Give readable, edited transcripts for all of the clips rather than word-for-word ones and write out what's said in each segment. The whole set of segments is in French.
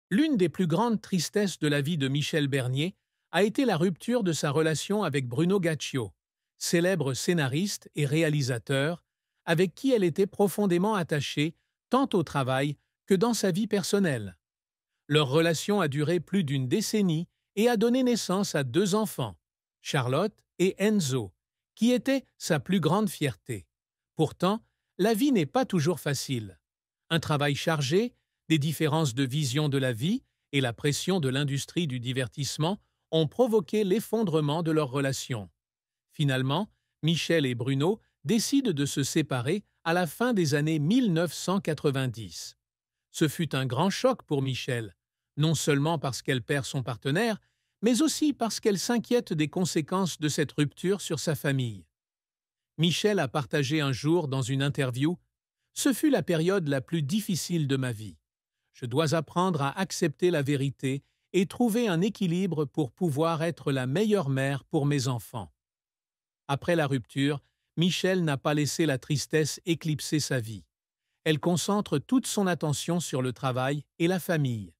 L'une des plus grandes tristesses de la vie de Michel Bernier a été la rupture de sa relation avec Bruno Gaccio, célèbre scénariste et réalisateur, avec qui elle était profondément attachée tant au travail que dans sa vie personnelle. Leur relation a duré plus d'une décennie et a donné naissance à deux enfants, Charlotte et Enzo, qui étaient sa plus grande fierté. Pourtant, la vie n'est pas toujours facile. Un travail chargé, des différences de vision de la vie et la pression de l'industrie du divertissement ont provoqué l'effondrement de leur relation. Finalement, Michel et Bruno décident de se séparer à la fin des années 1990. Ce fut un grand choc pour Michel, non seulement parce qu'elle perd son partenaire, mais aussi parce qu'elle s'inquiète des conséquences de cette rupture sur sa famille. Michel a partagé un jour dans une interview « Ce fut la période la plus difficile de ma vie. Je dois apprendre à accepter la vérité et trouver un équilibre pour pouvoir être la meilleure mère pour mes enfants. » Après la rupture, Michel n'a pas laissé la tristesse éclipser sa vie. Elle concentre toute son attention sur le travail et la famille,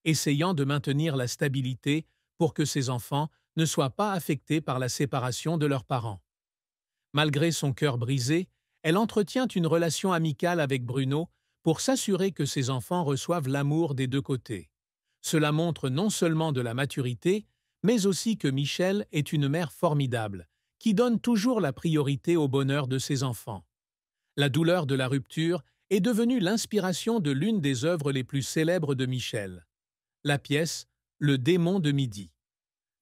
essayant de maintenir la stabilité pour que ses enfants ne soient pas affectés par la séparation de leurs parents. Malgré son cœur brisé, elle entretient une relation amicale avec Bruno pour s'assurer que ses enfants reçoivent l'amour des deux côtés. Cela montre non seulement de la maturité, mais aussi que Michel est une mère formidable, qui donne toujours la priorité au bonheur de ses enfants. La douleur de la rupture est devenue l'inspiration de l'une des œuvres les plus célèbres de Michel, la pièce « Le démon de midi ».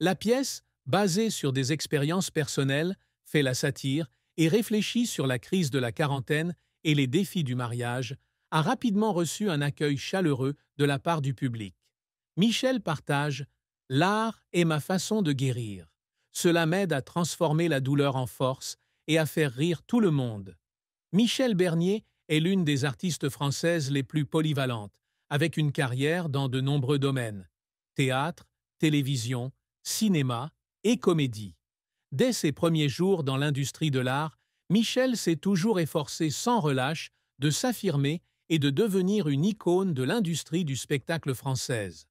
La pièce, basée sur des expériences personnelles, fait la satire et réfléchit sur la crise de la quarantaine et les défis du mariage, a rapidement reçu un accueil chaleureux de la part du public. Michel partage « L'art est ma façon de guérir. Cela m'aide à transformer la douleur en force et à faire rire tout le monde. » Michel Bernier est l'une des artistes françaises les plus polyvalentes, avec une carrière dans de nombreux domaines – théâtre, télévision, cinéma et comédie. Dès ses premiers jours dans l'industrie de l'art, Michel s'est toujours efforcé sans relâche de s'affirmer et de devenir une icône de l'industrie du spectacle française.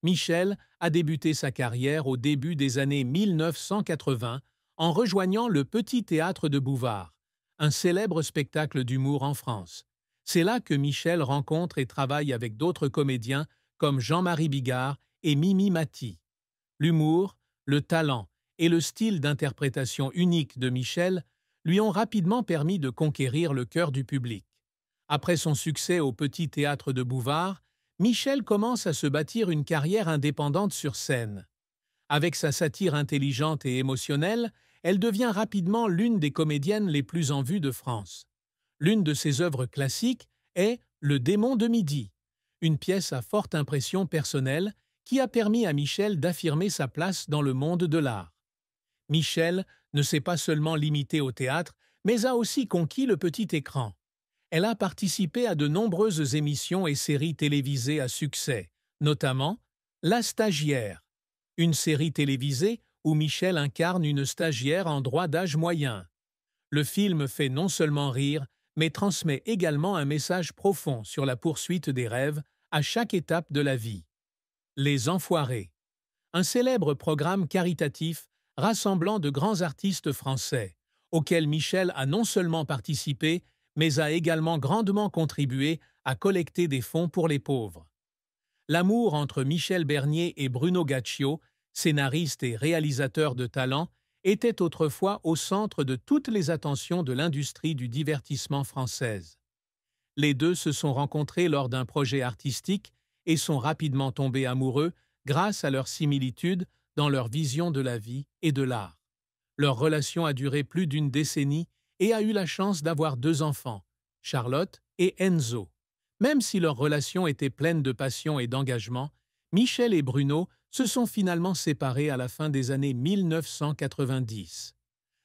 Michel a débuté sa carrière au début des années 1980 en rejoignant le Petit Théâtre de Bouvard, un célèbre spectacle d'humour en France. C'est là que Michel rencontre et travaille avec d'autres comédiens comme Jean-Marie Bigard et Mimi Mati. L'humour, le talent et le style d'interprétation unique de Michel lui ont rapidement permis de conquérir le cœur du public. Après son succès au Petit Théâtre de Bouvard, Michel commence à se bâtir une carrière indépendante sur scène. Avec sa satire intelligente et émotionnelle, elle devient rapidement l'une des comédiennes les plus en vue de France. L'une de ses œuvres classiques est Le démon de midi, une pièce à forte impression personnelle qui a permis à Michel d'affirmer sa place dans le monde de l'art. Michel ne s'est pas seulement limitée au théâtre, mais a aussi conquis le petit écran. Elle a participé à de nombreuses émissions et séries télévisées à succès, notamment La Stagiaire, une série télévisée où Michel incarne une stagiaire en droit d'âge moyen. Le film fait non seulement rire, mais transmet également un message profond sur la poursuite des rêves à chaque étape de la vie. Les Enfoirés, un célèbre programme caritatif rassemblant de grands artistes français, auquel Michel a non seulement participé, mais a également grandement contribué à collecter des fonds pour les pauvres. L'amour entre Michel Bernier et Bruno Gaccio, scénariste et réalisateur de talent, était autrefois au centre de toutes les attentions de l'industrie du divertissement française. Les deux se sont rencontrés lors d'un projet artistique et sont rapidement tombés amoureux grâce à leur similitude dans leur vision de la vie et de l'art. Leur relation a duré plus d'une décennie et a eu la chance d'avoir deux enfants, Charlotte et Enzo. Même si leur relation était pleine de passion et d'engagement, Michel et Bruno se sont finalement séparés à la fin des années 1990.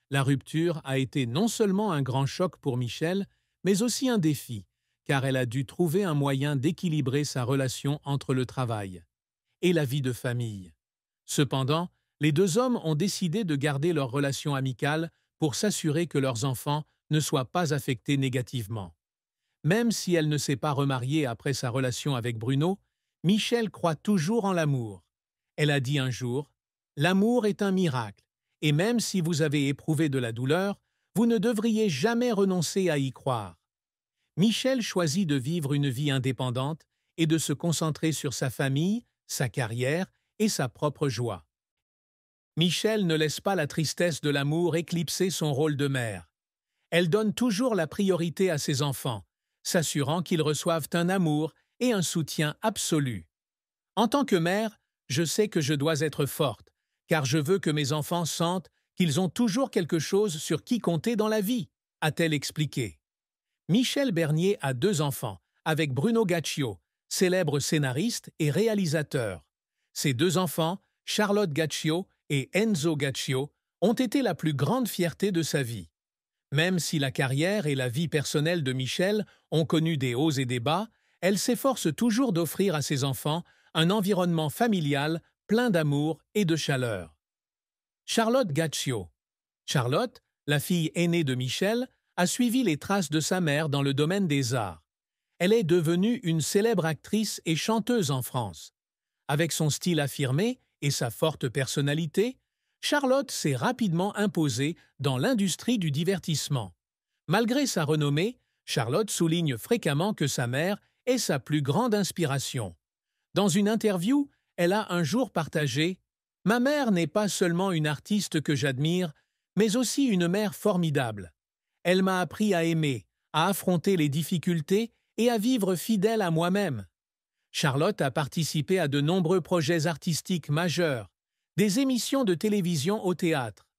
La rupture a été non seulement un grand choc pour Michel, mais aussi un défi, car elle a dû trouver un moyen d'équilibrer sa relation entre le travail et la vie de famille. Cependant, les deux hommes ont décidé de garder leur relation amicale pour s'assurer que leurs enfants ne soient pas affectés négativement. Même si elle ne s'est pas remariée après sa relation avec Bruno, Michel croit toujours en l'amour. Elle a dit un jour « L'amour est un miracle, et même si vous avez éprouvé de la douleur, vous ne devriez jamais renoncer à y croire. » Michel choisit de vivre une vie indépendante et de se concentrer sur sa famille, sa carrière et sa propre joie. Michel ne laisse pas la tristesse de l'amour éclipser son rôle de mère. Elle donne toujours la priorité à ses enfants, s'assurant qu'ils reçoivent un amour et un soutien absolu. En tant que mère, je sais que je dois être forte, car je veux que mes enfants sentent qu'ils ont toujours quelque chose sur qui compter dans la vie, a-t-elle expliqué. Michel Bernier a 2 enfants, avec Bruno Gaccio, célèbre scénariste et réalisateur. Ses 2 enfants, Charlotte Gaccio et Enzo Gaccio, ont été la plus grande fierté de sa vie. Même si la carrière et la vie personnelle de Michel ont connu des hauts et des bas, elle s'efforce toujours d'offrir à ses enfants un environnement familial plein d'amour et de chaleur. Charlotte Gaccio. Charlotte, la fille aînée de Michel, a suivi les traces de sa mère dans le domaine des arts. Elle est devenue une célèbre actrice et chanteuse en France. Avec son style affirmé et sa forte personnalité, Charlotte s'est rapidement imposée dans l'industrie du divertissement. Malgré sa renommée, Charlotte souligne fréquemment que sa mère est sa plus grande inspiration. Dans une interview, elle a un jour partagé « Ma mère n'est pas seulement une artiste que j'admire, mais aussi une mère formidable. Elle m'a appris à aimer, à affronter les difficultés et à vivre fidèle à moi-même. » Charlotte a participé à de nombreux projets artistiques majeurs, des émissions de télévision au théâtre.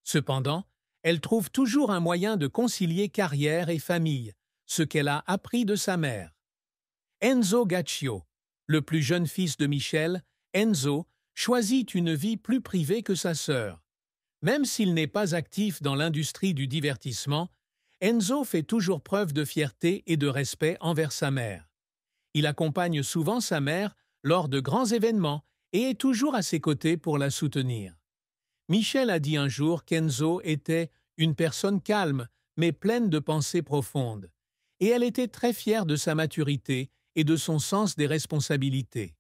Cependant, elle trouve toujours un moyen de concilier carrière et famille, ce qu'elle a appris de sa mère. Enzo Gaccio, le plus jeune fils de Michel, Enzo, choisit une vie plus privée que sa sœur. Même s'il n'est pas actif dans l'industrie du divertissement, Enzo fait toujours preuve de fierté et de respect envers sa mère. Il accompagne souvent sa mère lors de grands événements et est toujours à ses côtés pour la soutenir. Michel a dit un jour qu'Enzo était une personne calme, mais pleine de pensées profondes, et elle était très fière de sa maturité et de son sens des responsabilités.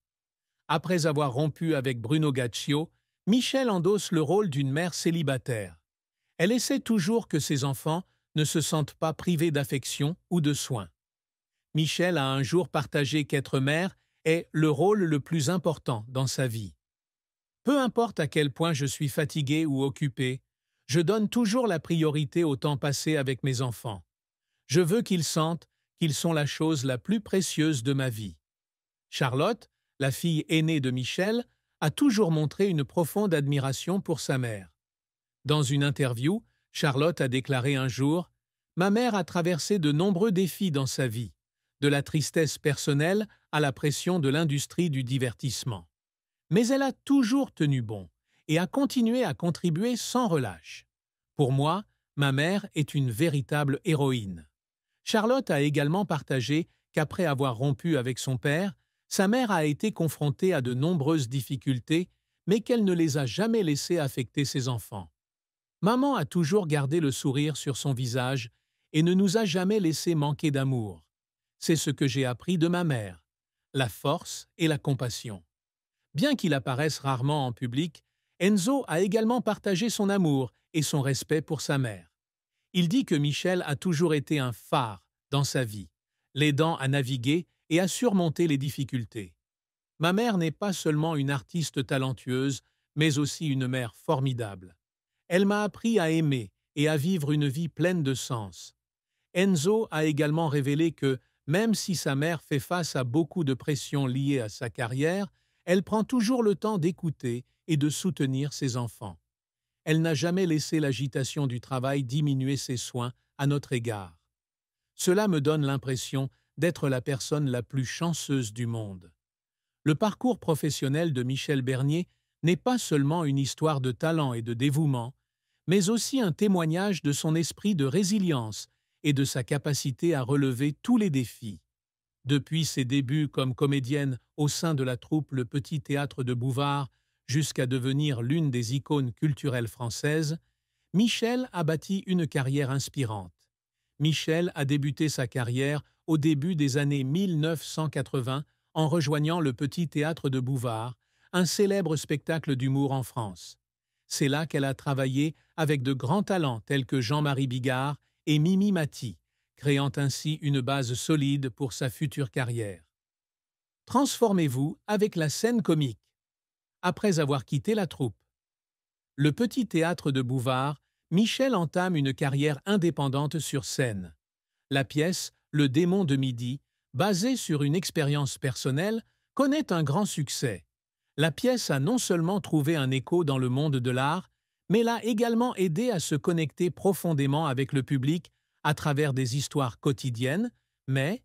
Après avoir rompu avec Bruno Gaccio, Michel endosse le rôle d'une mère célibataire. Elle essaie toujours que ses enfants ne se sentent pas privés d'affection ou de soins. Michel a un jour partagé qu'être mère est le rôle le plus important dans sa vie. Peu importe à quel point je suis fatigué ou occupé, je donne toujours la priorité au temps passé avec mes enfants. Je veux qu'ils sentent qu'ils sont la chose la plus précieuse de ma vie. Charlotte, la fille aînée de Michel, a toujours montré une profonde admiration pour sa mère. Dans une interview, Charlotte a déclaré un jour « Ma mère a traversé de nombreux défis dans sa vie, de la tristesse personnelle à la pression de l'industrie du divertissement. Mais elle a toujours tenu bon et a continué à contribuer sans relâche. Pour moi, ma mère est une véritable héroïne. » Charlotte a également partagé qu'après avoir rompu avec son père, sa mère a été confrontée à de nombreuses difficultés, mais qu'elle ne les a jamais laissées affecter ses enfants. Maman a toujours gardé le sourire sur son visage et ne nous a jamais laissé manquer d'amour. C'est ce que j'ai appris de ma mère, la force et la compassion. Bien qu'il apparaisse rarement en public, Enzo a également partagé son amour et son respect pour sa mère. Il dit que Michel a toujours été un phare dans sa vie, l'aidant à naviguer et à surmonter les difficultés. Ma mère n'est pas seulement une artiste talentueuse, mais aussi une mère formidable. Elle m'a appris à aimer et à vivre une vie pleine de sens. Enzo a également révélé que, même si sa mère fait face à beaucoup de pressions liées à sa carrière, elle prend toujours le temps d'écouter et de soutenir ses enfants. Elle n'a jamais laissé l'agitation du travail diminuer ses soins à notre égard. Cela me donne l'impression d'être la personne la plus chanceuse du monde. Le parcours professionnel de Michel Bernier n'est pas seulement une histoire de talent et de dévouement, mais aussi un témoignage de son esprit de résilience et de sa capacité à relever tous les défis. Depuis ses débuts comme comédienne au sein de la troupe Le Petit Théâtre de Bouvard jusqu'à devenir l'une des icônes culturelles françaises, Michel a bâti une carrière inspirante. Michel a débuté sa carrière au début des années 1980 en en rejoignant le Petit Théâtre de Bouvard, un célèbre spectacle d'humour en France. C'est là qu'elle a travaillé avec de grands talents tels que Jean-Marie Bigard et Mimi Mati, créant ainsi une base solide pour sa future carrière. Transformez-vous avec la scène comique. Après avoir quitté la troupe. Le Petit Théâtre de Bouvard, Michel entame une carrière indépendante sur scène. La pièce Le démon de midi, basée sur une expérience personnelle, connaît un grand succès. La pièce a non seulement trouvé un écho dans le monde de l'art, mais l'a également aidé à se connecter profondément avec le public à travers des histoires quotidiennes, mais